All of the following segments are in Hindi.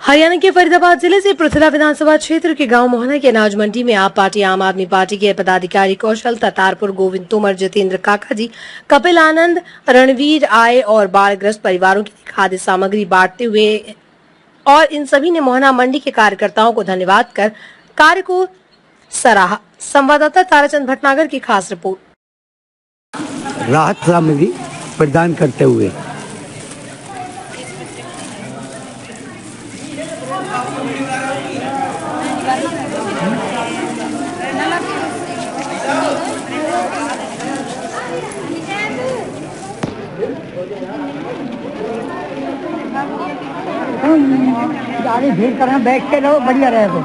हरियाणा के फरीदाबाद जिले से पृथला विधानसभा क्षेत्र के गांव मोहना के अनाज मंडी में आप पार्टी आम आदमी पार्टी के पदाधिकारी कौशल तातारपुर गोविंद तोमर जितेंद्र काकाजी कपिल आनंद रणवीर आए और बाढ़ग्रस्त परिवारों के लिए खाद्य सामग्री बांटते हुए और इन सभी ने मोहना मंडी के कार्यकर्ताओं को धन्यवाद कर कार्य को सराहा। संवाददाता ताराचंद भटनागर की खास रिपोर्ट। राहत सामग्री प्रदान करते हुए गाड़ी भीड़ करना बैठ के लो बढ़िया रहेगा।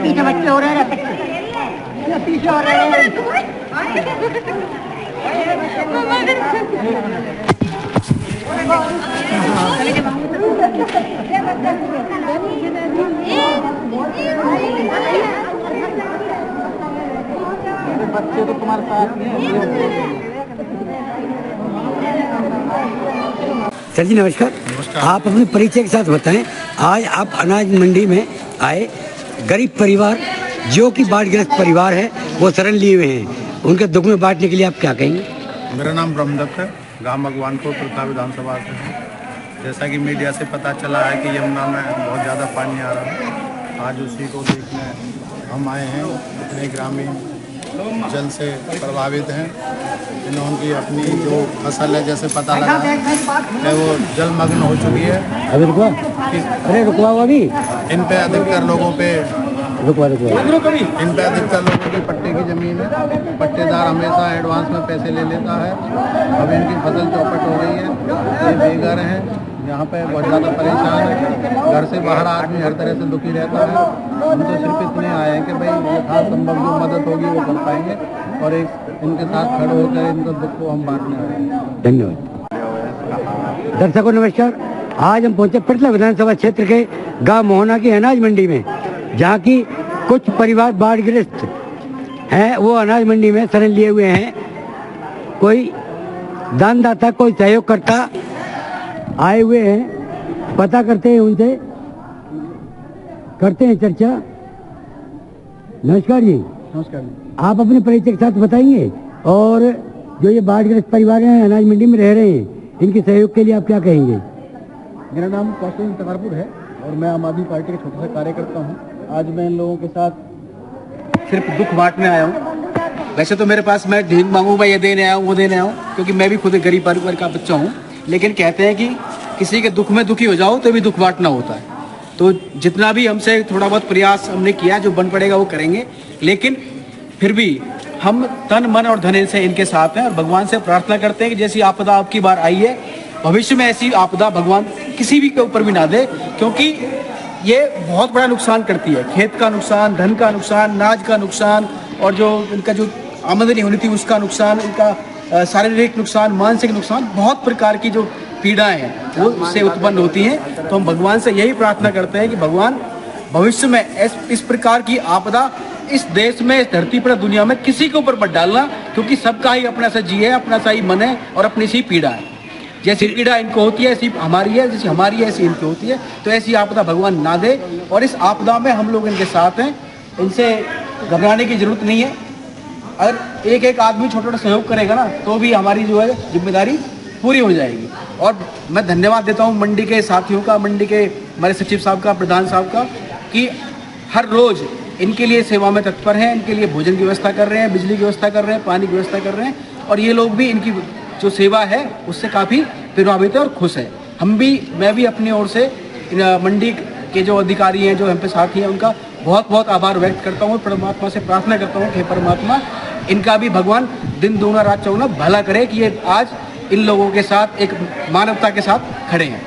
पीछे बच्चे हो रहे हैं, पीछे हो रहे हैं। बच्चे तो तुम्हारे साथ सर जी नमस्कार। आप अपने परिचय के साथ बताएं, आज आप अनाज मंडी में आए, गरीब परिवार जो कि बाढ़ग्रस्त परिवार है वो शरण लिए हुए हैं, उनके दुख में बांटने के लिए आप क्या कहेंगे? मेरा नाम ब्रह्मदत्त है, गांव भगवानपुर पृथला विधानसभा से है। जैसा कि मीडिया से पता चला है कि यमुना में बहुत ज़्यादा पानी आ रहा है, आज उसी को देखने हम आए हैं। अपने ग्रामीण जल से प्रभावित हैं, इन्होंने अपनी जो फसल है जैसे पता लगा है वो जलमग्न हो चुकी है। अभी रुकवा, अरे रुकवा अभी। इन पे अधिकतर लोगों पे रुकवा इन पे अधिकतर लोगों की पट्टे की ज़मीन है। पट्टेदार हमेशा एडवांस में पैसे ले लेता है। अब इनकी फसल चौपट हो गई है, ये बेघर हैं, यहाँ पे बहुत ज़्यादा परेशान है। घर से बाहर आदमी हर तरह से दुखी रहता है। हम तो सिर्फ इतने आए हैं कि भाई यथासंभव जो मदद होगी वो कर पाएंगे और एक इनके साथ खड़े होकर इनका दुख को हम बांटने आए हैं। धन्यवाद। दर्शकों नमस्कार। आज हम पहुंचे पृथला विधानसभा क्षेत्र के गांव मोहना की अनाज मंडी में, जहां की कुछ परिवार बाढ़ग्रस्त हैं, वो अनाज मंडी में शरण लिए हुए हैं। कोई दानदाता, कोई सहयोगकर्ता आए हुए हैं, पता करते हैं उनसे, करते हैं चर्चा। नमस्कार जी। नमस्कार। आप अपने परिचय के साथ बताएंगे और जो ये बाढ़ग्रस्त परिवार हैं अनाज मंडी में रह रहे हैं, इनके सहयोग के लिए आप क्या कहेंगे? मेरा नाम कौशल तातारपुर है और मैं आम आदमी पार्टी का छोटा सा कार्यकर्ता हूँ। आज मैं इन लोगों के साथ सिर्फ दुख बांटने आया हूँ। वैसे तो मेरे पास मैं ढींग मांगू, मैं ये देने आया हूँ, वो देने आया हूँ, क्योंकि मैं भी खुद एक गरीब परिवार का बच्चा हूँ। लेकिन कहते हैं कि किसी के दुख में दुखी हो जाओ तो भी दुख बांटना होता है। तो जितना भी हमसे थोड़ा बहुत प्रयास हमने किया, जो बन पड़ेगा वो करेंगे। लेकिन फिर भी हम तन मन और धन से इनके साथ हैं और भगवान से प्रार्थना करते हैं कि जैसी आपदा आपकी बार आई है, भविष्य में ऐसी आपदा भगवान किसी भी के ऊपर भी ना दे, क्योंकि ये बहुत बड़ा नुकसान करती है। खेत का नुकसान, धन का नुकसान, अनाज का नुकसान और जो इनका जो आमदनी होनी थी उसका नुकसान, इनका शारीरिक नुकसान, मानसिक नुकसान, बहुत प्रकार की जो पीड़ाएं हैं वो उससे उत्पन्न होती हैं। तो हम भगवान से यही प्रार्थना करते हैं कि भगवान भविष्य में इस प्रकार की आपदा इस देश में, इस धरती पर, दुनिया में किसी के ऊपर मत डालना, क्योंकि सबका ही अपना सा जी है, अपना सा ही मन है और अपनी सी पीड़ा है। जैसी पीड़ा इनको होती है ऐसी हमारी है, जैसी हमारी है ऐसी इनकी होती है। तो ऐसी आपदा भगवान ना दे और इस आपदा में हम लोग इनके साथ हैं, इनसे घबराने की जरूरत नहीं है। अगर एक एक आदमी छोटा छोटा सहयोग करेगा ना तो भी हमारी जो है जिम्मेदारी पूरी हो जाएगी। और मैं धन्यवाद देता हूँ मंडी के साथियों का, मंडी के हमारे सचिव साहब का, प्रधान साहब का, कि हर रोज़ इनके लिए सेवा में तत्पर हैं, इनके लिए भोजन की व्यवस्था कर रहे हैं, बिजली की व्यवस्था कर रहे हैं, पानी की व्यवस्था कर रहे हैं। और ये लोग भी इनकी जो सेवा है उससे काफ़ी प्रभावित है और खुश है। मैं भी अपनी ओर से मंडी के जो अधिकारी हैं, जो हम पे साथी हैं, उनका बहुत बहुत आभार व्यक्त करता हूँ। परमात्मा से प्रार्थना करता हूँ कि परमात्मा इनका भी भगवान दिन दूना रात चौगुना भला करे, कि ये आज इन लोगों के साथ एक मानवता के साथ खड़े हैं।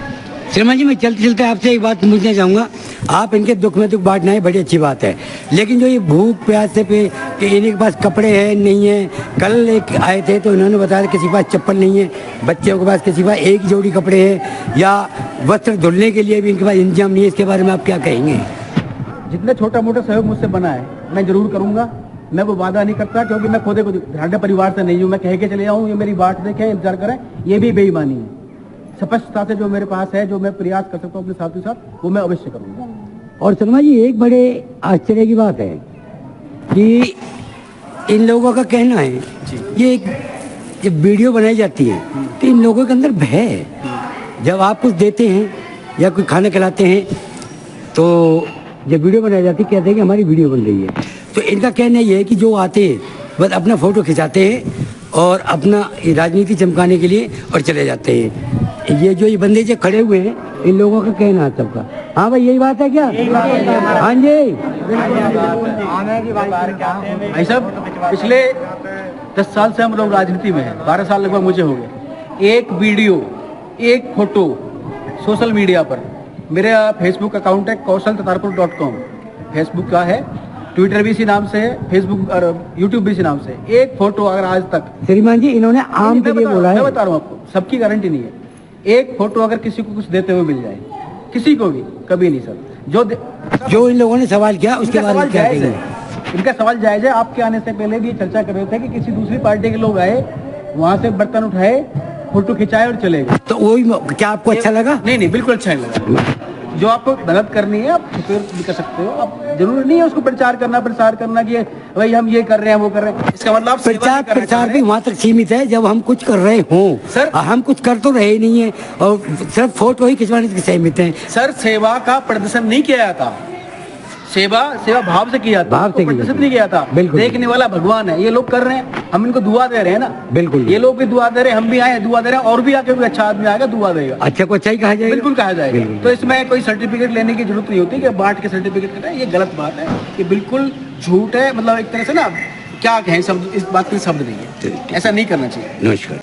श्रीमान जी, मैं चलते चलते आपसे एक बात पूछना चाहूँगा। आप इनके दुख में दुख बांटना है, बड़ी अच्छी बात है, लेकिन जो ये भूख प्यास से पे कि इनके पास कपड़े हैं नहीं है, कल एक आए थे तो इन्होंने बताया किसी के पास चप्पल नहीं है, बच्चों के पास किसी के पास एक जोड़ी कपड़े हैं, या वस्त्र धुलने के लिए भी इनके पास इंतजाम नहीं है। इसके बारे में आप क्या कहेंगे? जितना छोटा मोटा सहयोग मुझसे बना है मैं जरूर करूंगा। मैं वो वादा नहीं करता, क्योंकि मैं खुद घराटे परिवार से नहीं हूँ। मैं कह के चले जाऊँ ये मेरी बात देखें, इंतजार करें, ये भी बेईमानी है। स्पष्टता से जो मेरे पास है, जो मैं प्रयास कर सकता हूँ अपने साथियों के साथ, वो मैं अवश्य करूंगा। और शर्मा जी, एक बड़े आश्चर्य की बात है कि इन लोगों का कहना है ये जब वीडियो बनाई जाती है तो इन लोगों के अंदर भय है। जब आप कुछ देते हैं या कोई खाना खिलाते हैं तो जब वीडियो बनाई जाती है कहते हैं कि हमारी वीडियो बन रही है। तो इनका कहना ये है कि जो आते हैं बस अपना फोटो खिंचाते हैं और अपना राजनीति चमकाने के लिए और चले जाते हैं। ये बंदे जो खड़े हुए हैं, इन लोगों का कहना है सबका। हाँ भाई, यही बात है क्या? हाँ जी भाई साहब, पिछले 10 साल से हम लोग राजनीति में हैं, 12 साल लगभग मुझे हो गए। एक वीडियो, एक फोटो सोशल मीडिया पर, मेरा फेसबुक अकाउंट है kaushal-tatarpur.com, फेसबुक का है, ट्विटर भी इसी नाम से है, फेसबुक और यूट्यूब भी इसी नाम से। एक फोटो अगर आज तक, श्रीमान जी इन्होंने आम के लिए बोला है, मैं बता रहा हूँ आपको, सबकी गारंटी नहीं है। एक फोटो अगर किसी को कुछ देते हुए मिल जाए, किसी को भी, कभी नहीं सर। जो इन लोगों ने सवाल किया उसके बारे में क्या कहेंगे? इनका सवाल जायज है। आपके आने से पहले भी चर्चा कर रहे थे कि किसी दूसरी पार्टी के लोग आए, वहाँ से बर्तन उठाए, फोटो खिंचाए और चले गए। तो वही क्या आपको अच्छा लगा? नहीं, बिल्कुल अच्छा नहीं लगा। जो आपको मदद करनी है आप फिर भी कर सकते हो। आप जरूरी नहीं है उसको प्रचार करना कि भाई हम ये कर रहे हैं, वो कर रहे हैं। इसका मतलब प्रचार भी वहाँ तक सीमित है जब हम कुछ कर रहे हों। सर, हम कुछ कर तो रहे नहीं है और सिर्फ फोटो ही खिंचवाने से सीमित है। सर, सेवा का प्रदर्शन नहीं किया जाता, सेवा भाव से किया था, प्रदर्शित नहीं किया था। बिल्कुल, देखने वाला भगवान है। ये लोग कर रहे हैं, हम इनको दुआ दे रहे हैं ना। बिल्कुल, ये लोग भी दुआ दे रहे हैं, हम भी आए दुआ दे रहे हैं, और भी आके कोई अच्छा आदमी आएगा दुआ देगा, अच्छा को अच्छा ही कहा जाएगा। बिल्कुल कहा जाएगा। तो इसमें कोई सर्टिफिकेट लेने की जरूरत नहीं होती कि बांट के सर्टिफिकेट करना है, ये गलत बात है, ये बिल्कुल झूठ है। मतलब एक तरह से ना, क्या कहें, शब्द, इस बात के शब्द नहीं है, ऐसा नहीं करना चाहिए। नमस्कार।